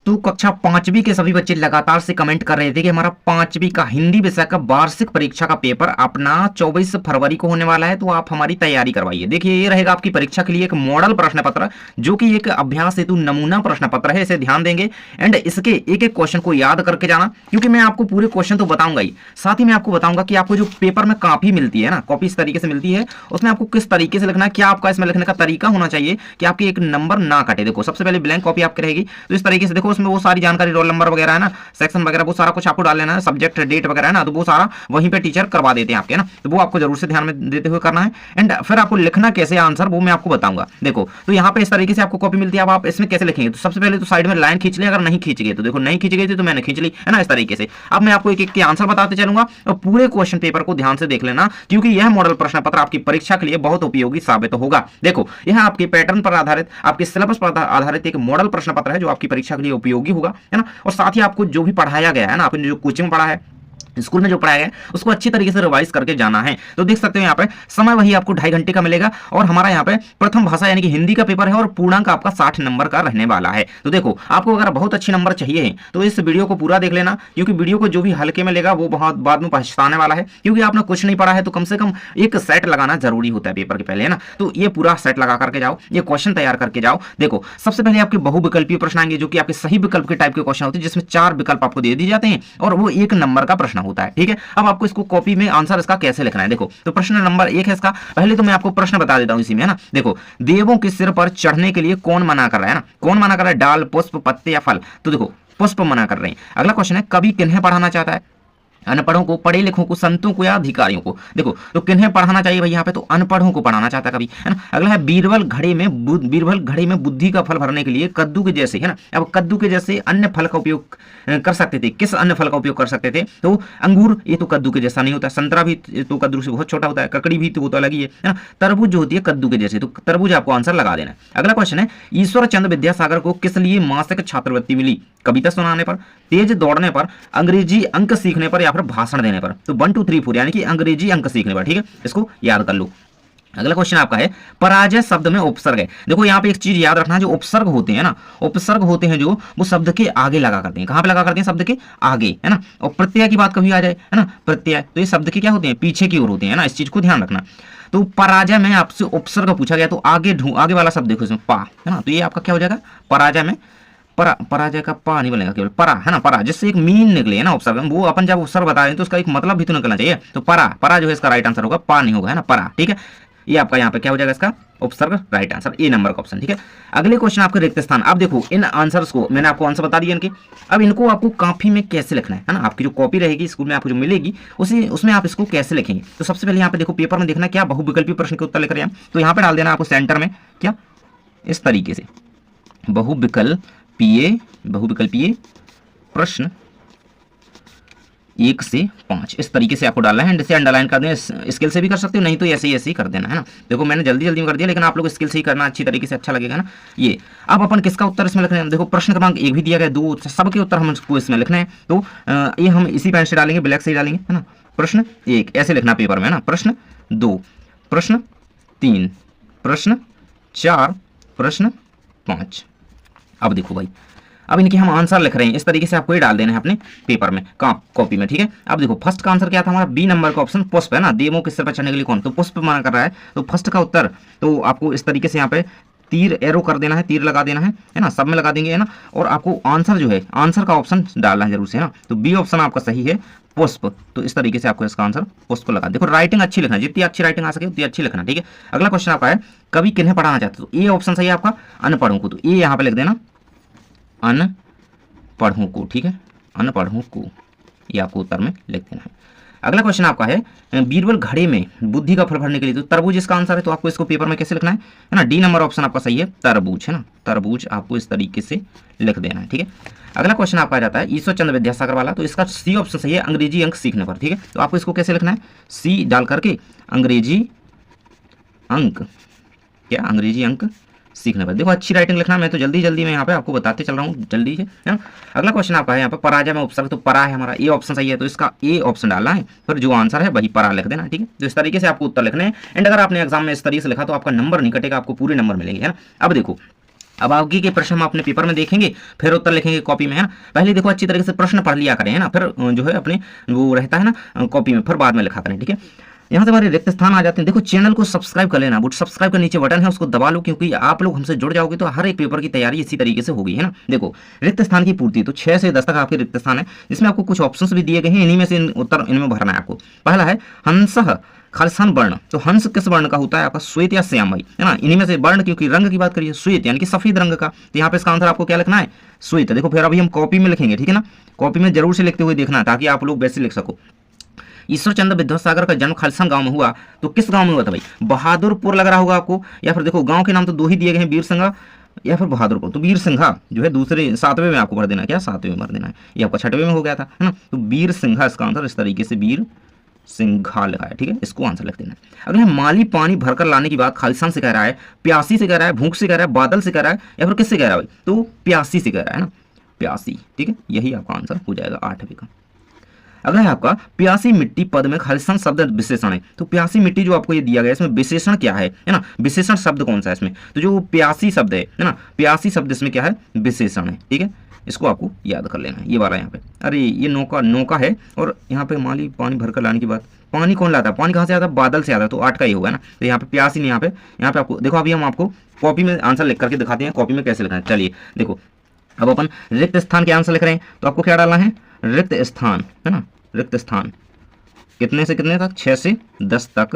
तो कक्षा 5वीं के सभी बच्चे लगातार से कमेंट कर रहे थे कि हमारा 5वीं का हिंदी विषय का वार्षिक परीक्षा का पेपर अपना 24 फरवरी को होने वाला है, तो आप हमारी तैयारी करवाइए। देखिए ये रहेगा आपकी परीक्षा के लिए एक मॉडल प्रश्न पत्र, जो कि एक अभ्यास हेतु नमूना प्रश्न पत्र है, इसे ध्यान देंगे एंड इसके एक एक क्वेश्चन को याद करके जाना, क्योंकि मैं आपको पूरे क्वेश्चन तो बताऊंगा ही, साथ ही मैं आपको बताऊंगा कि आपको जो पेपर में कॉपी मिलती है ना, कॉपी इस तरीके से मिलती है, उसमें आपको किस तरीके से लिखना है, क्या आपका इसमें लिखने का तरीका होना चाहिए कि आपके एक नंबर ना कटे। देखो सबसे पहले ब्लैंक कॉपी आपकी रहेगी, तो इस तरीके से देखो उसमें वो सारी जानकारी, रोल नंबर वगैरह है ना, सेक्शन वगैरह, वो सारा कुछ आपको डाल लेना है, सब्जेक्ट डेट वगैरह है ना, तो वो सारा वहीं पे टीचर करवा देते हैं आपके ना, तो वो आपको जरूर से ध्यान में देते हुए करना है। एंड फिर आपको लिखना कैसे आंसर वो मैं आपको बताऊंगा। देखो तो यहाँ पे इस तरीके से आपको कॉपी मिलती है, अब आप इसमें कैसे लिखेंगे, तो सबसे पहले तो साइड में लाइन खींच ले, अगर नहीं खींच गए तो देखो नहीं खींच गई थी तो मैंने खींच ली है ना, इस तरीके से। अब मैं आपको एक एक के आंसर बताते चलूंगा और पूरे क्वेश्चन पेपर को ध्यान से देख लेना, क्योंकि यह मॉडल प्रश्न पत्र आपकी परीक्षा के लिए बहुत उपयोगी साबित होगा। देखो यह आपके पैटर्न पर आधारित, आपके सिलेबस पर आधारित एक मॉडल प्रश्न पत्र है, जो आपकी परीक्षा के लिए उपयोगी होगा, है ना। और साथ ही आपको जो भी पढ़ाया गया है ना, आपने जो कोचिंग पढ़ा है, स्कूल में जो पढ़ाया गया उसको अच्छी तरीके से रिवाइज करके जाना है। तो देख सकते हो यहाँ पे समय वही आपको 2.5 घंटे का मिलेगा, और हमारा यहाँ पे प्रथम भाषा यानी कि हिंदी का पेपर है, और पूर्णांक आपका 60 नंबर का रहने वाला है। तो देखो आपको अगर बहुत अच्छे नंबर चाहिए तो इस वीडियो को पूरा देख लेना, क्योंकि वीडियो को जो भी हल्के में लेगा वो बहुत बाद में पछताने वाला है, क्योंकि आपने कुछ नहीं पढ़ा है। तो कम से कम एक सेट लगाना जरूरी होता है पेपर के पहले, है ना। तो ये पूरा सेट लगा करके जाओ, ये क्वेश्चन तैयार करके जाओ। देखो सबसे पहले आपके बहुविकल्पीय प्रश्न आएंगे, जो कि आपके सही विकल्प के टाइप के क्वेश्चन होते हैं, जिसमें 4 विकल्प आपको दे दिए जाते हैं और वो 1 नंबर का प्रश्न होता है, ठीक है। अब आपको इसको कॉपी में आंसर इसका कैसे लिखना है। देखो तो प्रश्न नंबर 1 है इसका, पहले तो मैं आपको प्रश्न बता देता हूं इसी में, है ना। देखो देवों के सिर पर चढ़ने के लिए कौन मना कर रहा है ना, कौन मना कर रहा है, डाल, पुष्प, पत्ते या फल। तो देखो पुष्प मना कर रहे हैं। अगला क्वेश्चन है कवि किन्हें पढ़ाना चाहता है, अनपढ़ों को, पढ़े लिखों को, संतों को या अधिकारियों को। देखो तो किन्हें पढ़ाना चाहिए भाई, यहाँ पे तो अनपढ़ों को पढ़ाना चाहता है कभी, है ना। अगला है बीरबल घड़े में बुद्धि का फल भरने के लिए कद्दू के जैसे, है ना। अब कद्दू के जैसे अन्य फल का उपयोग कर सकते थे, किस अन्य फल का उपयोग कर सकते थे, तो अंगूर, ये तो कद्दू के जैसा नहीं होता, संतरा भी तो कद्दू से बहुत छोटा होता है, ककड़ी भी तो वो तो अलग ही है ना। तरबूज जो होती है कद्दू के जैसे, तो तरबूज आपको आंसर लगा देना है। अगला क्वेश्चन है ईश्वर चंद्र विद्यासागर को किस लिए मासिक छात्रवृत्ति मिली, कविता सुनाने पर, तेज दौड़ने पर, अंग्रेजी अंक सीखने पर या फिर भाषण देने पर। तो 1 2 3 4 यानी कि अंग्रेजी अंक सीखने पर, ठीक है, इसको याद कर लो। अगला क्वेश्चन आपका है पराजय शब्द में उपसर्ग है। देखो यहाँ पे एक चीज याद रखना, जो उपसर्ग होते हैं ना, उपसर्ग होते हैं जो वो शब्द के आगे लगा करते हैं। कहाँ पे लगा करते हैं, शब्द के आगे, है ना। और प्रत्यय की बात कभी आ जाए, है ना, प्रत्यय तो ये शब्द के क्या होते हैं, पीछे की ओर होते हैं ना, इस चीज को ध्यान रखना। तो पराजय में आपसे उपसर्ग पूछा गया, तो आगे वाला शब्द देखो इसमें पा, है ना, तो ये आपका क्या हो जाएगा पराजय में, पराजय का पा नहीं बनेगा, केवल परा, है ना, परा जिससे एक मीन निकले, है ना, उपसर्ग। वो अपन जब उपसर्ग बता रहे हैं तो उसका एक मतलब भी तो निकलना चाहिए, तो परा जो है इसका राइट आंसर होगा, पा नहीं होगा, है ना, परा, ठीक है। ये आपका यहाँ पे क्या हो जाएगा, इसका उपसर्ग राइट आंसर, ए नंबर का ऑप्शन, ठीक है। अगले क्वेश्चन आपके रिक्त स्थान। अब देखो इन आंसर्स को मैंने आपको आंसर बता दिया इनके, अब इनको आपको कॉपी में कैसे लिखना है ना। आपकी जो कॉपी रहेगी स्कूल में आपको जो मिलेगी उसमें आप इसको कैसे लिखेंगे। तो सबसे पहले यहाँ पे देखो पेपर में देखना क्या बहुविकल्पीय प्रश्न के उत्तर लिख रहे हैं, तो यहाँ पे डाल देना आपको सेंटर में क्या, इस तरीके से बहुविकल्पीय प्रश्न 1 से 5, इस तरीके से आपको डालना है। एंड से अंडरलाइन कर दें, स्केल से भी कर सकते हो, नहीं तो ऐसे ही कर देना, है ना। देखो मैंने जल्दी में कर दिया, लेकिन आप लोग स्केल से ही करना अच्छी तरीके से, अच्छा लगेगा ना। ये अब अपन किसका उत्तर इसमें लिखना है, देखो प्रश्न क्रमांक 1 भी दिया गया, 2, सबके उत्तर हमको इसमें लिखना है। तो ये हम इसी पेन से डालेंगे, ब्लैक से ही डालेंगे, है ना। प्रश्न 1 ऐसे लिखना पेपर में, है ना, प्रश्न 2, प्रश्न 3, प्रश्न 4, प्रश्न 5। अब देखो भाई, अब इनके हम आंसर लिख रहे हैं, इस तरीके से आपको ये डाल देना है अपने पेपर में, कॉपी में, ठीक है। अब देखो फर्स्ट का आंसर क्या था हमारा, बी नंबर का ऑप्शन पुष्प, है ना। देवों के सिर पर चढ़ने के लिए कौन, तो पुष्प मना कर रहा है, तो फर्स्ट का उत्तर, तो आपको इस तरीके से यहाँ पे तीर एरो कर देना है, तीर लगा देना है ना, सब में लगा देंगे, है ना। और आपको आंसर जो है, आंसर का ऑप्शन डालना है जरूर से, है ना। तो बी ऑप्शन आपका सही है, पुष्प। तो इस तरीके से आपको इसका आंसर पुष्प लगा। देखो राइटिंग अच्छी लिखना, जितनी अच्छी राइटिंग आ सके उतनी अच्छी लिखना, ठीक है। अगला क्वेश्चन आपका है कवि किन्हें पढ़ाना चाहते हो, तो ए ऑप्शन सही है आपका, अनपढ़ों को। तो ए यहाँ पे लिख देना, अनपढ़ों को, ठीक है, अनपढ़ों को, ये आपको उत्तर में लिख देना है। अगला क्वेश्चन आपका है बीरबल घड़े में बुद्धि का फल भरने के लिए, तो तरबूज इसका आंसर है। तो आपको इसको पेपर में कैसे लिखना है ना, डी नंबर ऑप्शन आपका सही है, तरबूज, है ना, तरबूज आपको इस तरीके से लिख देना है, ठीक है। अगला क्वेश्चन आपका आ जाता है ईश्वर चंद्र विद्यासागर वाला, तो इसका सी ऑप्शन सही है, अंग्रेजी अंक सीखने पर, ठीक है। तो आपको इसको कैसे लिखना है, सी डाल करके अंग्रेजी अंक, क्या अंग्रेजी अंक सीखने पर। देखो अच्छी राइटिंग लिखना, मैं तो जल्दी में यहाँ पे आपको बताते चल रहा हूँ जल्दी से, है ना। अगला क्वेश्चन आपका है यहाँ पे पराजय में उपसर्ग, तो परा है हमारा, ए ऑप्शन सही है, तो इसका ए ऑप्शन डालना है, फिर जो आंसर है वही परा लिख देना, ठीक है। तो इस तरीके से आपको उत्तर लिखने हैं। एंड अगर आपने एग्जाम में इस तरीके से लिखा तो आपका नंबर नहीं कटेगा, आपको पूरे नंबर मिलेंगे, है ना। अब देखो अब आगे के प्रश्न हम अपने पेपर में देखेंगे, फिर उत्तर लिखेंगे कॉपी में, है ना। पहले देखो अच्छी तरीके से प्रश्न पढ़ लिया करें, है ना, फिर जो है अपने वो रहता है ना कॉपी में, फिर बाद में लिखा करें, ठीक है। यहाँ से हमारे रिक्त स्थान आ जाते हैं। देखो चैनल को सब्सक्राइब कर लेना, वो सब्सक्राइब का नीचे बटन है उसको दबा लो, क्योंकि आप लोग हमसे जुड़ जाओगे तो हर एक पेपर की तैयारी इसी तरीके से होगी, है ना। देखो रिक्त स्थान की पूर्ति, तो 6 से 10 तक आपके रिक्त स्थान है, जिसमें आपको कुछ ऑप्शंस भी दिए गए हैं, इन्हीं में से उत्तर इनमें भरना है आपको। पहला है हंसः खालिस्तान वर्ण, तो हंस किस वर्ण का होता है आपका, श्वेत या श्याम भाई, है ना। इन्हीं में से वर्ण, क्योंकि रंग की बात करिए श्वेत यानी कि सफेद रंग का, तो यहाँ पे इसका आंसर आपको क्या लिखना है, श्वेत। देखो फिर अभी हम कॉपी में लिखेंगे, ठीक है ना, कॉपी में जरूर से लिखते हुए देखना ताकि आप लोग वैसे लिख सको। ईश्वर चंद्र विद्यासागर का जन्म खालिस्तान गांव में हुआ, तो किस गांव में हुआ था भाई, बहादुरपुर लग रहा होगा आपको, या फिर देखो गांव के नाम तो 2 ही दिए गए हैं, वीरसिंघा या फिर बहादुरपुर। तो वीरसिंघा जो है दूसरे 7वें में आपको भर देना है, क्या 7वें में भर देना है, ये आपका 6वें में हो गया था, है ना। तो वीरसिंघा इसका आंसर, इस तरीके से वीरसिंघा लिखा है, ठीक है, इसको आंसर लिख देना है। अगला माली पानी भरकर लाने की बात खालिस्तान से कह रहा है, प्यासी से कह रहा है, भूख से कह रहा है, बादल से कह रहा है, या फिर किससे कह रहा है भाई, तो प्यासी से कह रहा है ना, प्यासी, ठीक है, यही आपका आंसर हो जाएगा 8वें का। अगला है आपका प्यासी मिट्टी पद में खालिस्तान शब्द विशेषण है, तो प्यासी मिट्टी जो आपको ये दिया गया है इसमें विशेषण क्या है ना, विशेषण शब्द कौन सा है इसमें, तो जो प्यासी शब्द है ना, प्यासी शब्द इसमें क्या है, विशेषण है, ठीक है, इसको आपको याद कर लेना है। ये वाला यहाँ पे, अरे ये नौका नौका है, और यहाँ पे माली पानी भरकर लाने की बात, पानी कौन लाता है, पानी कहाँ से आता है, बादल से आता है, तो 8 का ये होगा ना। तो यहाँ पे प्यासी नहीं, यहाँ पे आपको देखो, अभी हम आपको कॉपी में आंसर लिख करके दिखाते हैं, कॉपी में कैसे लिखना है। चलिए देखो, अब अपन रिक्त स्थान के आंसर लिख रहे हैं, तो आपको क्या डालना है, रिक्त स्थान, है ना, रिक्त स्थान कितने से कितने तक, 6 से 10 तक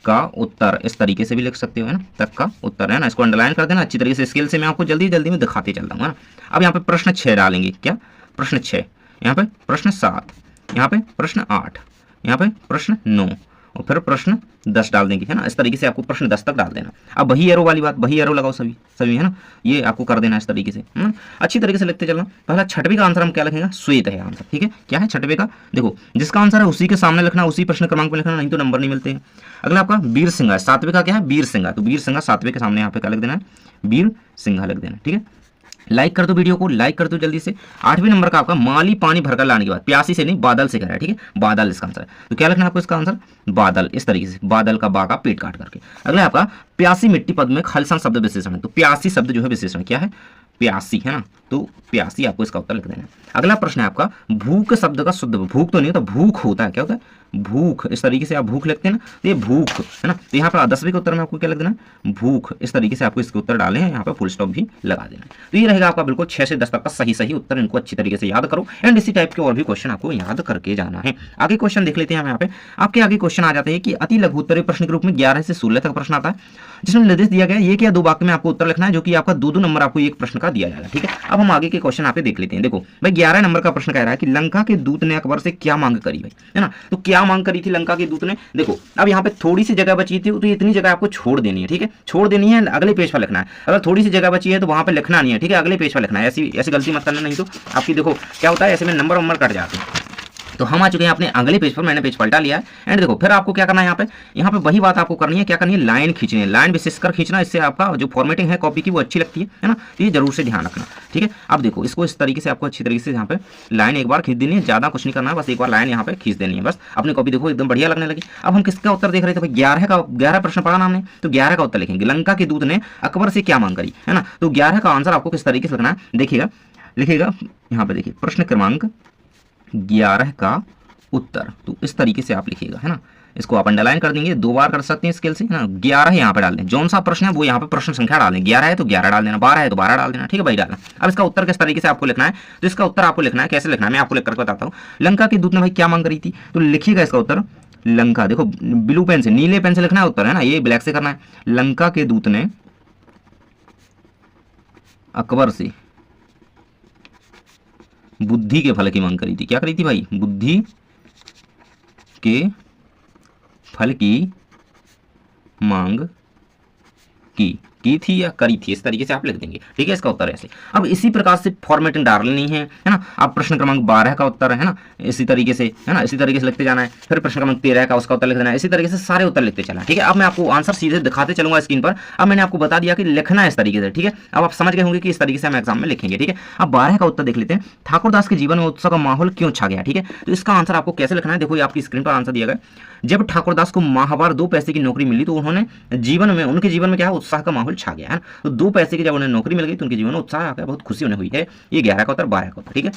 का उत्तर, इस तरीके से भी लिख सकते हो, है ना, तक का उत्तर, है ना। इसको अंडरलाइन कर देना अच्छी तरीके से, स्केल से मैं आपको जल्दी जल्दी में दिखाते चलता हूँ, है ना। अब यहाँ पे प्रश्न 6 डालेंगे, क्या प्रश्न 6, यहाँ पे प्रश्न 7, यहाँ पे प्रश्न 8, यहाँ पे प्रश्न 9, और फिर प्रश्न 10 डाल देंगे, है ना। इस तरीके से आपको प्रश्न 10 तक डाल देना। अब वही एरो वाली बात, वही एरो लगाओ सभी सभी, है ना, ये आपको कर देना इस तरीके से, है ना, अच्छी तरीके से लिखते चलना। पहला 6वें का आंसर हम क्या लिखेंगे, श्वेत है आंसर, ठीक है, क्या है 6वें का, देखो जिसका आंसर है उसी के सामने लिखना, उसी प्रश्न क्रमांक में लिखना, नहीं तो नंबर नहीं मिलते हैं। अगला आपका वीरसिंघा, 7वें का क्या है, वीरसिंघा, तो वीरसिंघा 7वें के सामने यहाँ पे क्या लिख देना है, वीरसिंघा लिख देना, ठीक है। लाइक कर दो वीडियो को, लाइक कर दो जल्दी से। 8वें नंबर का आपका माली पानी भरकर लाने के बाद, प्यासी से नहीं बादल से कह रहा है, ठीक है, बादल इसका आंसर है, तो क्या लिखना है आपको इसका आंसर, बादल, इस तरीके से बादल का बा का पेट काट करके। अगला आपका प्यासी मिट्टी पद में खालिस्तान शब्द विशेषण है, तो प्यासी शब्द जो है विशेषण क्या है, प्यासी, है ना, तो प्यासी आपको इसका उत्तर लिख देना है। अगला प्रश्न है आपका भूख शब्द का शुद्ध, भूख तो नहीं होता, भूख होता है, क्या होता है, भूख, इस तरीके से आप भूख लिखते हैं ना, तो ये भूख, है ना। तो यहाँ पर 10वें के उत्तर में आपको क्या लिख देना है, भूख, इस तरीके से आपको इसके उत्तर डाले हैं, यहाँ पर फुल स्टॉप भी लगा देना है। तो ये रहेगा आपका बिल्कुल 6 से 10 तक का सही उत्तर, इनको अच्छी तरीके से याद करो, एंड इसी टाइप के और भी क्वेश्चन आपको याद करके जाना है। आगे क्वेश्चन देख लेते हैं हम यहाँ पे, आपके आगे क्वेश्चन आ जाते हैं कि अति लघु उत्तरीय प्रश्न के रूप में 11 से 16 तक प्रश्न आता है, जिसमें निर्देश दिया गया है 1 या 2 वाक्य में आपको उत्तर लिखना है, जो कि आपका 2-2 नंबर आपको एक प्रश्न का दिया जाएगा, ठीक है। अब हम आगे के क्वेश्चन आप देख लेते हैं। देखो भाई 11 नंबर का प्रश्न कह रहा है कि लंका के दूत ने अकबर से क्या मांग करी भाई, है ना, तो क्या मांग करी थी लंका के दूत ने। देखो अब यहाँ पे थोड़ी सी जगह बची थी, तो इतनी जगह आपको छोड़ देनी है, ठीक है, छोड़ देनी है, अगले पेज पर लिखना है। अगर थोड़ी सी जगह बची है तो वहां पे लिखना नहीं है, ठीक है, अगले पेज पर लिखना है, ऐसी गलती मत करना, नहीं तो आपकी देखो क्या होता है, ऐसे में नंबर कट जाते हैं। तो हम आ चुके हैं अपने अगले पेज पर, मैंने पेज पलटा लिया है, एंड देखो फिर आपको क्या करना है, यहाँ पे वही बात आपको करनी है, क्या करनी है, लाइन खींचनी है, लाइन विशेषकर खींचना, इससे आपका जो फॉर्मेटिंग है कॉपी की वो अच्छी लगती है ना, तो ये जरूर से ध्यान रखना, ठीक है। अब देखो इसको इस तरीके से आपको अच्छी तरीके से यहाँ पे लाइन एक बार खींच देनी है, ज्यादा कुछ नहीं करना है, बस एक बार लाइन यहाँ पे खींच देनी है, बस अपनी कॉपी देखो एकदम बढ़िया लगने लगी। अब हम किसका उत्तर देख रहे थे, 11 प्रश्न पढ़ा ना हमने, तो 11 का उत्तर लिखेंगे, लंका के दूत ने अकबर से क्या मांग करी, है ना। तो 11 का आंसर आपको किस तरीके से लिखना है, देखिएगा, लिखिएगा यहाँ पे, देखिए प्रश्न क्रमांक 11 का उत्तर, तो इस तरीके से आप लिखिएगा, है ना, इसको आप अंडरलाइन कर देंगे, 2 बार कर सकते हैं स्केल से, है ना। 11 यहाँ पे डाल दें, जौन सा प्रश्न है वो यहाँ पे प्रश्न संख्या डाल दें, 11 है तो 11 डाल देना, 12 है तो 12 डाल देना, ठीक है भाई, डालना। अब इसका उत्तर किस तरीके से आपको लिखना है, तो इसका उत्तर आपको लिखना है, कैसे लिखना है मैं आपको लिख करके बताता हूँ। लंका के दूत ने भाई क्या मांग करी थी, तो लिखिएगा इसका उत्तर, लंका, देखो ब्लू पेन से, नीले पेन से लिखना है उत्तर, है ना, ये ब्लैक से करना है। लंका के दूत ने अकबर से बुद्धि के फल की मांग करी थी, क्या करी थी भाई, बुद्धि के फल की मांग की थी या करी थी, इस तरीके से आप लिख देंगे, ठीक है, इसका उत्तर ऐसे। अब इसी प्रकार से फॉर्मेटिंग डालनी है ना। अब प्रश्न क्रमांक 12 का उत्तर है ना, इसी तरीके से, है ना, इसी तरीके से लिखते जाना है। फिर प्रश्न क्रमांक 13 का उसका उत्तर लिख देना है, इसी तरीके से सारे उत्तर लिखते चलना, ठीक है। अब मैं आपको आंसर सीधे दिखाते चलूंगा स्क्रीन पर। अब मैंने आपको बता दिया कि लिखना है इस तरीके से, ठीक है। अब आप समझ गए होंगे कि इस तरीके से हम एग्जाम में लिखेंगे, ठीक है। अब 12 का उत्तर देख लेते हैं, ठाकुरदास के जीवन में उत्सव का माहौल क्यों छा गया, ठीक है। तो इसका आंसर आपको कैसे लिखना है, देखो ये आपकी स्क्रीन पर आंसर दिया गया। जब ठाकुरदास को माहवार 2 पैसे की नौकरी मिली तो उन्होंने उनके जीवन में क्या है, उत्साह का माहौल बिल्कुल छा गया है ना। तो 2 पैसे की जब उन्हें नौकरी मिल गई तो उनके जीवन में उत्साह आ गया, बहुत खुशी उन्हें हुई है। ये 11 का उत्तर 12 का उत्तर, ठीक है।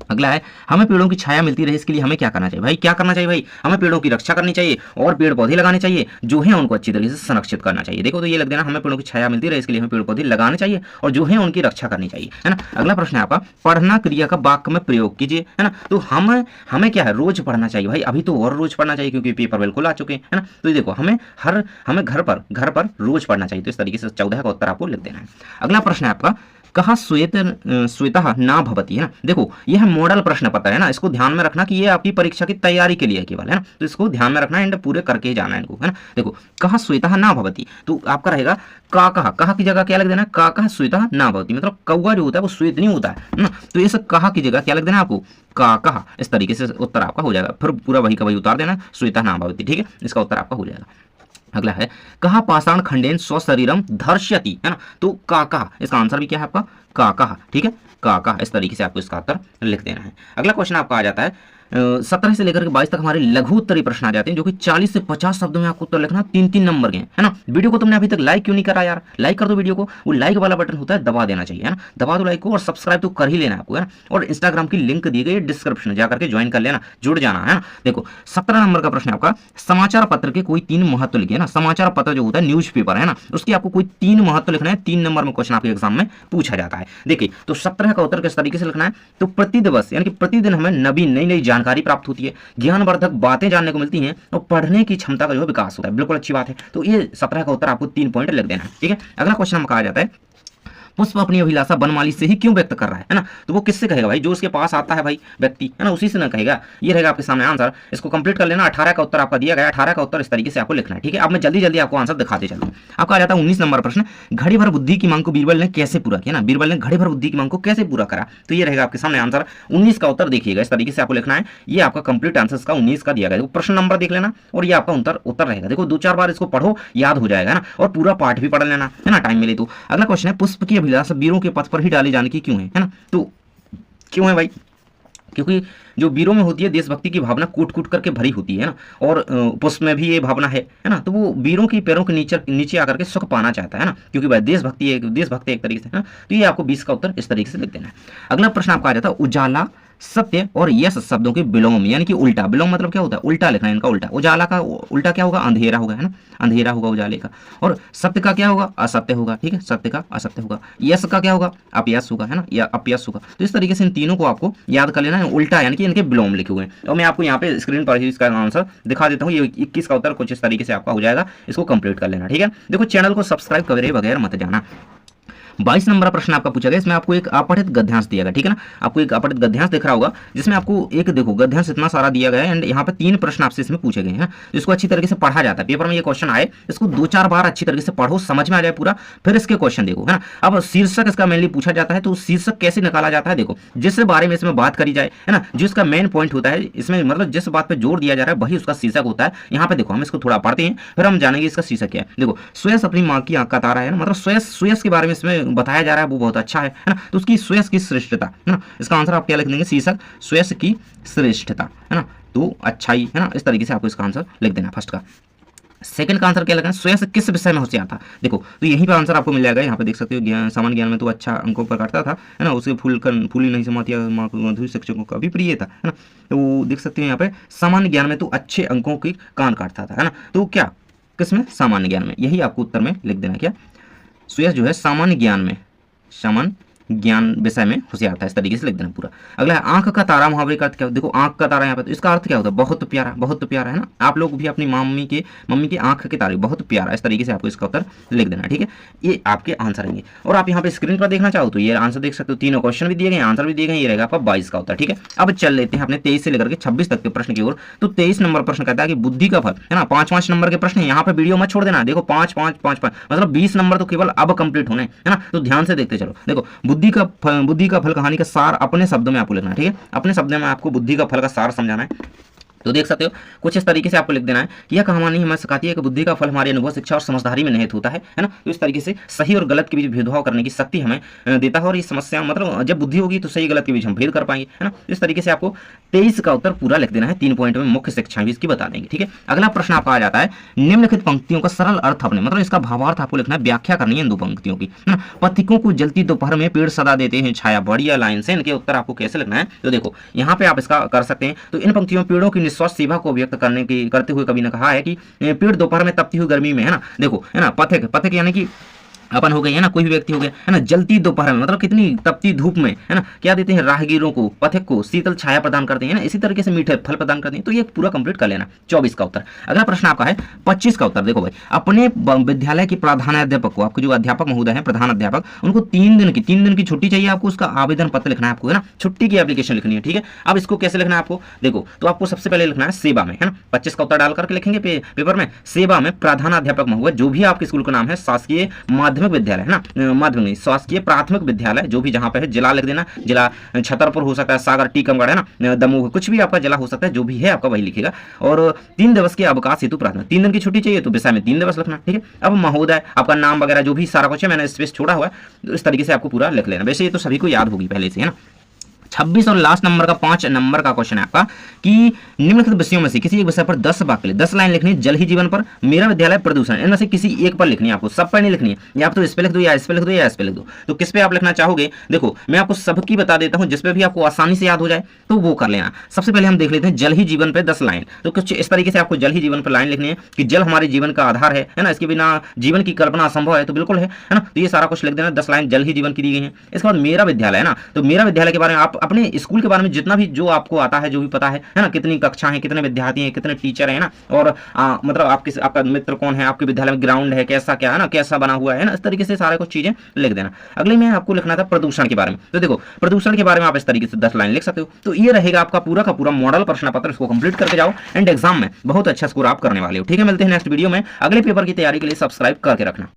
अगला है, हमें पेड़ों की छाया मिलती रहे इसके लिए हमें क्या करना चाहिए। भाई क्या करना चाहिए भाई, हमें पेड़ों की रक्षा करनी चाहिए और पेड़ पौधे लगाने चाहिए जो है उनको अच्छी तरीके से संरक्षित करना चाहिए। देखो तो ये लग देना, हमें पेड़ों की छाया मिलती रहे इसके लिए हमें पेड़ पौधे लगाने चाहिए और जो है उनकी रक्षा करनी चाहिए, है ना। अगला प्रश्न है आपका, पढ़ना क्रिया का वाक्य में प्रयोग कीजिए, है ना। तो हमें क्या है, रोज पढ़ना चाहिए भाई, अभी तो और रोज पढ़ना चाहिए क्योंकि पेपर बिल्कुल आ चुके हैं, है ना। तो देखो हमें घर पर रोज पढ़ना चाहिए। तो इस तरीके से 14 का उत्तर आपको लिख देना है। अगला प्रश्न है आपका, कहा श्वेतः ना भवती, है ना। देखो यह मॉडल प्रश्न पत्र है ना, इसको ध्यान में रखना कि ये आपकी परीक्षा की तैयारी के लिए केवल, है ना। तो इसको ध्यान में रखना एंड पूरे करके ही जाना है इनको, है ना। देखो कहा श्वेतः ना भवती, तो आपका रहेगा का कहा की जगह क्या लग देना, का कहा श्वेतः ना भवती, मतलब कौवा जो होता है वो श्वेत नहीं होता है ना। तो इस कहा की जगह क्या लग देना आपको, का कहा। इस तरीके से उत्तर आपका हो जाएगा, फिर पूरा वही का वही उतार देना, श्वेतः ना भवती, ठीक है। इसका उत्तर आपका हो जाएगा। अगला है, कहा पाषाण खंडेन स्वशरीरम धर्ष्यति, है ना। तो का इसका आंसर भी क्या है आपका, का, ठीक है, का। इस तरीके से आपको इसका उत्तर लिख देना है। अगला क्वेश्चन आपका आ जाता है 17 से लेकर के 22 तक हमारे लघु उत्तरीय प्रश्न आ जाते हैं जो कि 40 से 50 शब्दों में आपको उत्तर लिखना, 3-3 नंबर के हैं, है ना। वीडियो को तुमने अभी तक लाइक क्यों नहीं करा यार, लाइक कर दो वीडियो को, वो लाइक वाला बटन होता है दबा देना चाहिए, है ना। दबा दो लाइक को और सब्सक्राइब तो कर ही लेना आपको, है ना। और इंस्टाग्राम की लिंक दी गई है डिस्क्रिप्शन में, जाकर के ज्वाइन कर लेना, जुड़ जाना, है ना। देखो 17 नंबर का प्रश्न आपका, समाचार पत्र के कोई 3 महत्व लिखे, है ना। समाचार पत्र जो होता है न्यूज पेपर, है ना, उसके आपको कोई 3 महत्व लिखना है। 3 नंबर में क्वेश्चन आपके एग्जाम में पूछा जाता है। देखिए तो 17 का उत्तर किस तरीके से लिखना है, तो प्रति दिवस यानी कि प्रतिदिन हमें नई जानकारी प्राप्त होती है, ज्ञानवर्धक बातें जानने को मिलती हैं और पढ़ने की क्षमता का जो है विकास होता है। बिल्कुल अच्छी बात है। तो ये 17 का उत्तर आपको 3 पॉइंट लिख देना है, ठीक है। अगला क्वेश्चन हम कहा जाता है, पुष्प अपनी अभिलाषा वनमाली से ही क्यों व्यक्त कर रहा है ना। तो वो किससे कहेगा भाई, जो उसके पास आता है भाई व्यक्ति, है ना, उसी से ना कहेगा। ये रहेगा आपके सामने आंसर, इसको कंप्लीट कर लेना। 18 का उत्तर आपका दिया गया, 18 का उत्तर इस तरीके से आपको लिखना है, ठीक है। अब मैं जल्दी आपको आंसर दिखाते चलूं। आपका आ जाता है 19 नंबर प्रश्न, घड़ी भर बुद्धि की मांग को बीरबल ने कैसे पूरा किया ना। बीरबल ने घड़ी भर बुद्धि की मांग को कैसे पूरा करा, तो ये रहेगा आपके सामने आंसर। 19 का उत्तर देखिएगा, इस तरीके से आपको लिखना है। ये आपका कंप्लीट आंसर इसका 19 का दिया गया, प्रश्न नंबर देख लेना और ये आपका उत्तर रहेगा। देखो 2-4 बार इसको पढ़ो, याद हो जाएगा ना, और पूरा पाठ भी पढ़ लेना, है ना, टाइम मिले तो। अगला क्वेश्चन है, पुष्प की अभिलाषा वीरों के पर ही डाले जाने की क्यों है ना। तो क्यों है भाई, क्योंकि जो वीरों में होती है देशभक्ति की भावना कूट करके भरी होती है ना, और पुष्प में भी ये भावना है ना। तो वो वीरों की पैरों के नीचे आकर के सुख पाना चाहता है ना, क्योंकि भाई देशभक्त एक तरीके से, है ना। तो ये आपको 20 का उत्तर इस तरीके से लिख देना है। अगला प्रश्न आपका आ जाता है, उजाला सत्य और यश शब्दों के विलोम यानी कि उल्टा। विलोम मतलब क्या होता है, उल्टा लिखना है इनका उल्टा। उजाला का उल्टा क्या होगा, अंधेरा होगा, है ना, अंधेरा होगा उजाले का। और सत्य का क्या होगा, असत्य होगा, ठीक है, सत्य का असत्य होगा। यश का क्या होगा, अपयश होगा, है ना, या अपयश होगा। तो इस तरीके से इन तीनों को आपको याद कर लेना है, उल्टा यानी कि इनके विलोम लिखे हुए हैं। और मैं आपको यहाँ पे स्क्रीन पर ही इसका आंसर दिखा देता हूँ। ये 21 का उत्तर कुछ इस तरीके से आपका हो जाएगा, इसको कंप्लीट कर लेना, ठीक है। देखो चैनल को सब्सक्राइब करे बगैर मत जाना। 22 नंबर प्रश्न आपका पूछा गया, इसमें आपको एक अपठित गद्यांश दिया गया, ठीक है ना। आपको एक अपठित गद्यांश दिख रहा होगा जिसमें आपको एक देखो गद्यांश इतना सारा दिया गया है एंड यहाँ पे 3 प्रश्न आपसे इसमें पूछे गए हैं। इसको अच्छी तरीके से पढ़ा जाता है, पेपर में ये क्वेश्चन आए इसको 2-4 बार अच्छी तरीके से पढ़ो, समझ में आ जाए पूरा, फिर इसके क्वेश्चन देखो, है ना। अब शीर्षक इसका मेनली पूछा जाता है, तो शीर्षक कैसे निकाला जाता है, देखो जिस बारे में इसमें बात करी जाए, है ना, जो इसका मेन पॉइंट होता है इसमें, मतलब जिस बात पर जोर दिया जा रहा है वही उसका शीर्षक होता है। यहाँ पे देखो हम इसको थोड़ा पढ़ते हैं फिर हम जानेंगे इसका शीर्षक क्या है। देखो सुयश अपनी माँ की आंख का तारा है ना, मतलब सुयश के बारे में इसमें बताया जा रहा है, वो बहुत अच्छा है ना। तो उसकी सुयश की श्रेष्ठता, है ना, इसका आंसर आप क्या लिख देंगे, शीर्षक सुयश की श्रेष्ठता, है ना, तो अच्छाई, है ना। इस तरीके से आपको इसका आंसर लिख देना फर्स्ट का। सेकंड का आंसर क्या लगना है, सुयश किस विषय में होशियार था। देखो तो यहीं पे आंसर आपको मिल जाएगा। यहाँ पे देख सकते हो सामान्य ज्ञान में तो अच्छा अंकों पर काटता था, है ना, उसे फूली नहीं समाती माँ को मधुर शिक्षकों का भी प्रिय था, है ना। तो देख सकते हो यहाँ पे सामान्य ज्ञान में तो अच्छे अंकों की कान काटता था, है ना। तो क्या किसमें, सामान्य ज्ञान में, यही आपको उत्तर में लिख देना क्या, सुयश जो है सामान्य ज्ञान विषय में होशियार था, इस तरीके से लिख देना पूरा। अगला है आंख का तारा, मुहावरे का अर्थ क्या, देखो आंख का तारा यहाँ पे तो इसका अर्थ क्या होता है, बहुत प्यारा, है ना। आप लोग भी अपनी मम्मी के आंख के तारे बहुत प्यारा, इस तरीके से आपको इसका उत्तर लिख देना, ठीक है। ये आपके आंसर रहेंगे। और आप यहाँ पे स्क्रीन पर देखना चाहो तो ये आंसर देख सकते हो, तीनों क्वेश्चन भी दिए गए, आंसर भी दिए गए, ये रहेगा आपका 22 का उत्तर, ठीक है। अब चल लेते हैं अपने 23 से लेकर के 26 तक के प्रश्न की ओर। तो 23 नंबर प्रश्न कहता है कि बुद्धि का फल, है ना, 5-5 नंबर के प्रश्न यहाँ पे वीडियो मत छोड़ देना। देखो 5-5-5-5 मतलब 20 नंबर तो केवल अब कंप्लीट होने, है ना। तो ध्यान से देखते चलो। देखो बुद्धि का फल कहानी का सार अपने शब्दों में आपको लिखना है, ठीक है। अपने शब्दों में आपको बुद्धि का फल का सार समझाना है। तो देख सकते हो कुछ इस तरीके से आपको लिख देना है कि यह कहानी हमें सिखाती है कि बुद्धि का फल हमारे अनुभव, शिक्षा और समझदारी में निहित होता है ना। तो इस तरीके से सही और गलत के बीच भेदभाव करने की शक्ति हमें देता है, और ये समस्या मतलब जब बुद्धि होगी तो सही गलत के बीच हम भेद कर पाएंगे, है ना। तो इस तरीके से आपको 23 का उत्तर पूरा लिख देना है, 3 पॉइंट में मुख्य शिक्षाएं भी इसकी बता देंगे, ठीक है। अगला प्रश्न आपका आ जाता है, निम्नलिखित पंक्तियों का सरल अर्थ अपने, मतलब इसका भावार्थ आपको लिखना है, व्याख्या करनी है इन 2 पंक्तियों की, है ना। पथिकों को जलती दोपहर में पेड़ सदा देते हैं छाया, बढ़िया लाइन से इनके उत्तर आपको कैसे लिखना है। तो देखो यहाँ पे आप इसका कर सकते हैं। तो इन पंक्तियों में पेड़ों की निस्वार्थ सेवा को व्यक्त करते हुए कवि ने कहा है कि पेड़ दोपहर में तपती हुई गर्मी में, है ना, देखो, है ना, पथिक यानी कि अपन हो गए, है ना, कोई भी व्यक्ति हो गया, है ना, जलती दोपहर में मतलब कितनी तपती धूप में, है ना, क्या देते हैं, राहगीरों को, पथिक को शीतल छाया प्रदान करते हैं ना, इसी तरीके से मीठे फल प्रदान करते हैं। तो ये पूरा कंप्लीट कर लेना। 24 का उत्तर। अगला प्रश्न आपका है 25 का उत्तर। देखो भाई, अपने विद्यालय के प्रधानाध्यापक को, आपके जो अध्यापक महोदय हैं, प्रधान अध्यापक, उनको 3 दिन की छुट्टी चाहिए आपको, उसका आवेदन पत्र लिखना है आपको, है ना, छुट्टी की एप्लीकेशन लिखनी है, ठीक है। अब इसको कैसे लिखना है आपको, देखो, तो आपको सबसे पहले लिखना है सेवा में, है ना, 25 का उत्तर डाल करके लिखेंगे पेपर में, सेवा में प्रधानाध्यापक महोदय, जो भी आपके स्कूल का नाम है, शासकीय माध्यमिक विद्यालय, है ना, माध्यमिक नहीं, शासकीय प्राथमिक विद्यालय, जो भी जहां पे है, जिला लिख देना, जिला छतरपुर हो सकता है, सागर, टीकमगढ़, है ना, दमोह, कुछ भी आपका जिला हो सकता है, जो भी है आपका वही लिखेगा। और 3 दिवस के अवकाश हेतु प्रार्थना, 3 दिन की छुट्टी चाहिए तो विषय में 3 दिवस लिखना, ठीक है। अब महोदय, आपका नाम वगैरह जो भी सारा कुछ है, मैंने स्पेस छोड़ा हुआ है, तो इस तरीके से आपको पूरा लिख लेना। वैसे ये तो सभी को याद होगी पहले से, है ना। 26 और लास्ट नंबर का 5 नंबर का क्वेश्चन है आपका कि निम्नलिखित विषयों में से किसी एक विषय पर 10 वाक्य 10 लाइन लिखनी है, जल ही जीवन पर, मेरा विद्यालय, प्रदूषण, इनमें से किसी एक पर लिखनी है आपको, सब पर नहीं लिखनी है, या आप तो इस पे लिख दो, या इस पे लिख दो, या इस पे लिख दो। तो किस पे आप लिखना चाहोगे, देखो मैं आपको सबकी बता देता हूं, जिस पे भी आपको आसानी से याद हो जाए तो वो कर लेना। सबसे पहले हम देख लेते हैं जल ही जीवन पे 10 लाइन। तो कुछ इस तरीके से आपको जल ही जीवन पर लाइन लिखनी है कि जल हमारे जीवन का आधार है ना, इसके बिना जीवन की कल्पना असंभव है, तो बिल्कुल है ना। तो ये सारा कुछ लिख देना, 10 लाइन जल ही जीवन की दी गई है। इसके बाद मेरा विद्यालय, है ना, तो मेरा विद्यालय के बारे में आप अपने स्कूल के बारे में जितना भी जो आपको आता है, जो भी पता है ना, कितनी कक्षा है, कितने विद्यार्थी हैं, कितने टीचर हैं ना, और मतलब आपका मित्र कौन है, आपके विद्यालय में ग्राउंड है कैसा, क्या है ना, कैसा बना हुआ है ना, इस तरीके से सारे कुछ चीजें लिख देना। अगले में आपको लिखना था प्रदूषण के बारे में। तो देखो प्रदूषण के बारे में आप इस तरीके से 10 लाइन लिख सकते हो। तो ये रहेगा आपका पूरा का पूरा मॉडल प्रश्न पत्र, इसको कंप्लीट करके जाओ एंड एग्जाम में बहुत अच्छा स्कोर आप करने वाले हो, ठीक है। मिलते हैं नेक्स्ट वीडियो में। अगले पेपर की तैयारी के लिए सब्सक्राइब करके रखना।